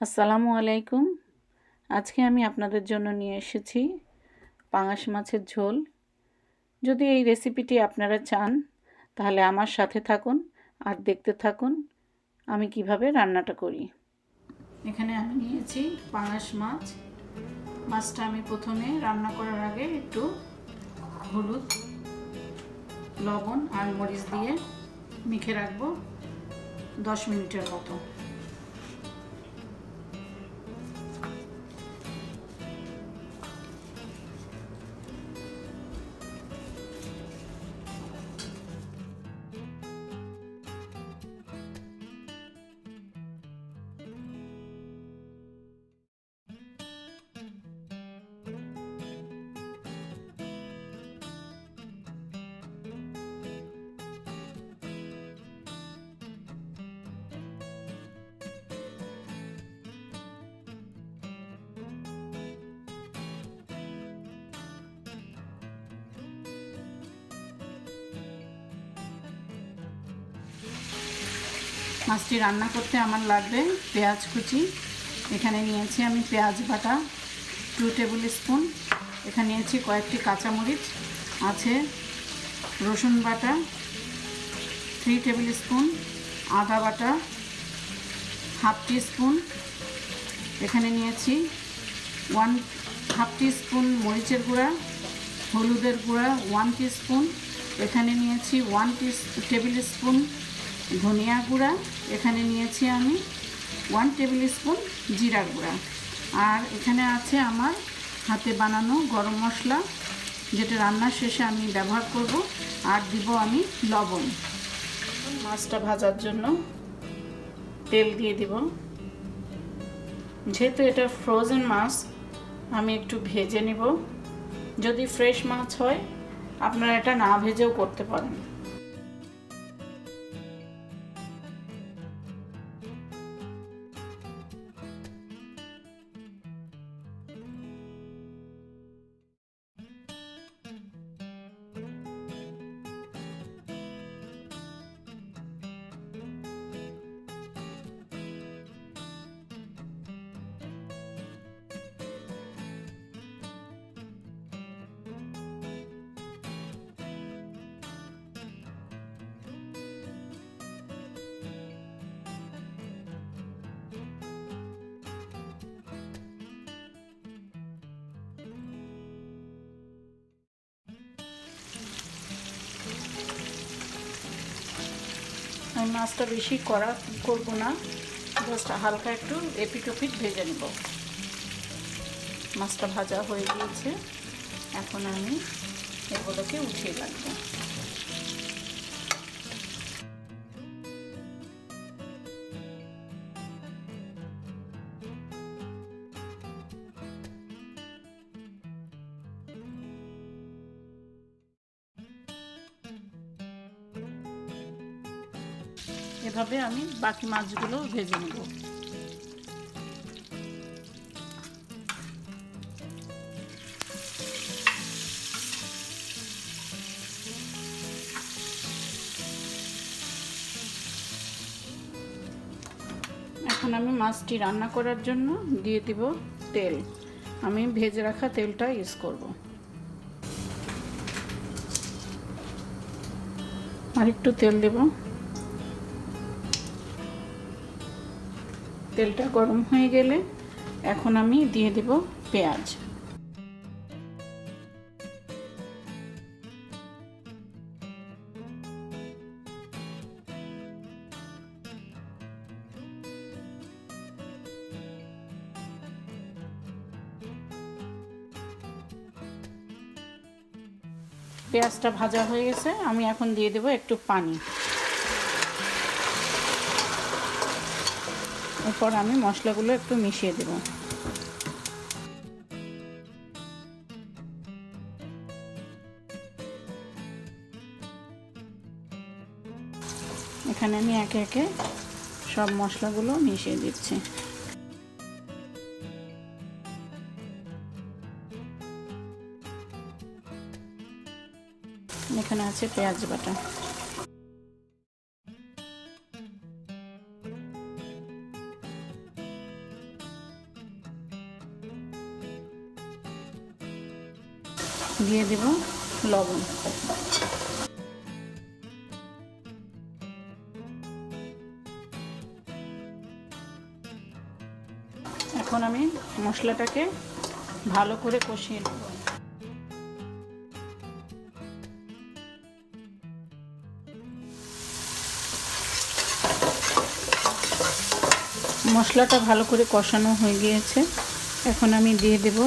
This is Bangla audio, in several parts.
আসসালামু আলাইকুম। আজকে আমি আপনাদের জন্য নিয়ে এসেছি পাঙাশ মাছের ঝোল। যদি এই রেসিপিটি আপনারা চান তাহলে আমার সাথে থাকুন আর দেখতে থাকুন আমি কিভাবে রান্নাটা করি। এখানে আমি নিয়েছি পাঙাশ মাছ। মাছটা আমি প্রথমে রান্না করার আগে একটু হলুদ, লবণ আর মরিচ দিয়ে মেখে রাখবো 10 মিনিটের মতো। মাছটি রান্না করতে আমার লাগবে পেঁয়াজ কুচি। এখানে নিয়েছি আমি পেঁয়াজ বাটা 2 টেবিল স্পুন। এখানে নিয়েছি কয়েকটি কাঁচামরিচ, আছে রসুন বাটা 3 টেবিল স্পুন, আদা বাটা হাফ টি স্পুন। এখানে নিয়েছি 1/2 টিস্পুন মরিচের গুঁড়া, হলুদের গুঁড়া 1 টিস্পুন। এখানে নিয়েছি 1 টেবিল স্পুন ধনিয়া গুঁড়া। এখানে নিয়েছি আমি 1 টেবিল স্পুন জিরা গুঁড়া। আর এখানে আছে আমার হাতে বানানো গরম মশলা, যেটা রান্নার শেষে আমি ব্যবহার করব। আর দিব আমি লবণ। মাছটা ভাজার জন্য তেল দিয়ে দিব। যেহেতু এটা ফ্রোজেন মাছ, আমি একটু ভেজে নেব। যদি ফ্রেশ মাছ হয় আপনারা এটা না ভেজেও করতে পারেন। আমি মাছটা বেশি কড়া করব না, জাস্ট হালকা একটু এপিট ওপিট ভেজে নেব। মাছটা ভাজা হয়ে গিয়েছে, এখন আমি এগুলোকে উঠিয়ে রাখবো। এভাবে আমি বাকি মাছগুলো ভেজে নেব। এখন আমি মাছটি রান্না করার জন্য দিয়ে দিব তেল। আমি ভেজে রাখা তেলটা ইউজ করব। আর একটু তেল দেব। তেলটা গরম হয়ে গেলে এখন আমি দিয়ে দেব পেঁয়াজ। পেঁয়াজটা ভাজা হয়ে গেছে, আমি এখন দিয়ে দেব একটু পানি। এরপর আমি মশলাগুলো একটু মিশিয়ে দেব। এখানে আমি একে একে সব মশলাগুলো মিশিয়ে দিচ্ছি। এখানে আছে পেঁয়াজ বাটা। দিয়ে দেব লবণ। এখন আমি মশলাটাকে ভালো করে কষিয়ে নেব। মশলাটা ভালো করে কষানো হয়ে গিয়েছে। এখন আমি দিয়ে দেব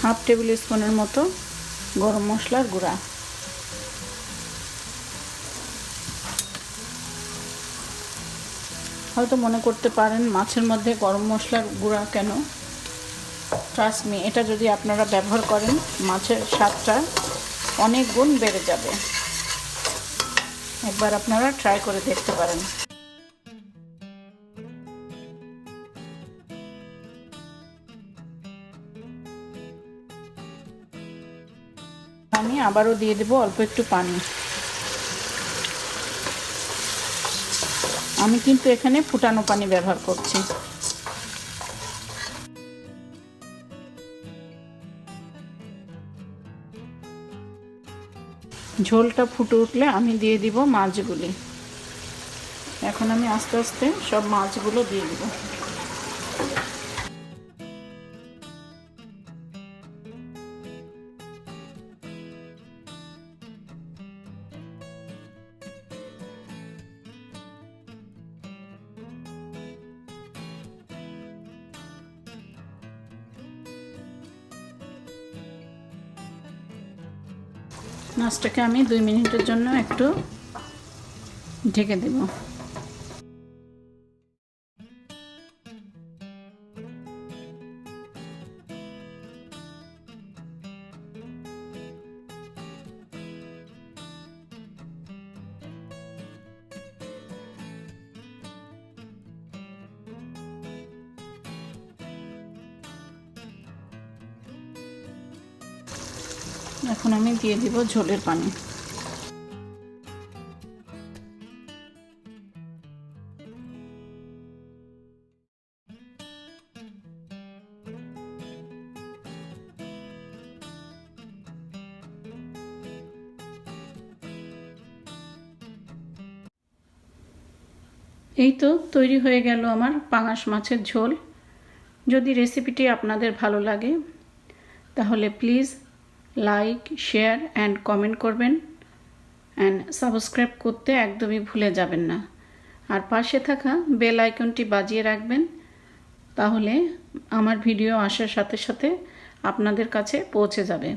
হাফ টেবিল স্পুনের মতো গরম মশলার গুঁড়া। হয়তো মনে করতে পারেন মাছের মধ্যে গরম মশলার গুঁড়া কেন? ট্রাস্ট মি, এটা যদি আপনারা ব্যবহার করেন মাছের স্বাদটা অনেক গুণ বেড়ে যাবে। একবার আপনারা ট্রাই করে দেখতে পারেন। আমি আবারও দিয়ে দেব অল্প একটু পানি। আমি কিন্তু এখানে ফুটানো পানি ব্যবহার করছি। ঝোলটা ফুটে উঠলে আমি দিয়ে দিব মাছগুলি। এখন আমি আস্তে আস্তে সব মাছগুলো দিয়ে দিব। মাছটাকে আমি 2 মিনিটের জন্য একটু ঢেকে দেব। এখন আমি দিয়ে দিব ঝোলের পানি। এই তো তৈরি হয়ে গেল আমার পাঙাশ মাছের ঝোল। যদি রেসিপিটি আপনাদের ভালো লাগে তাহলে please like, share and comment করবেন, অ্যান্ড সাবস্ক্রাইব করতে একদমই ভুলে যাবেন না। আর পাশে থাকা বেল আইকনটি বাজিয়ে রাখবেন, তাহলে আমার ভিডিও আসার সাথে সাথে আপনাদের কাছে পৌঁছে যাবে।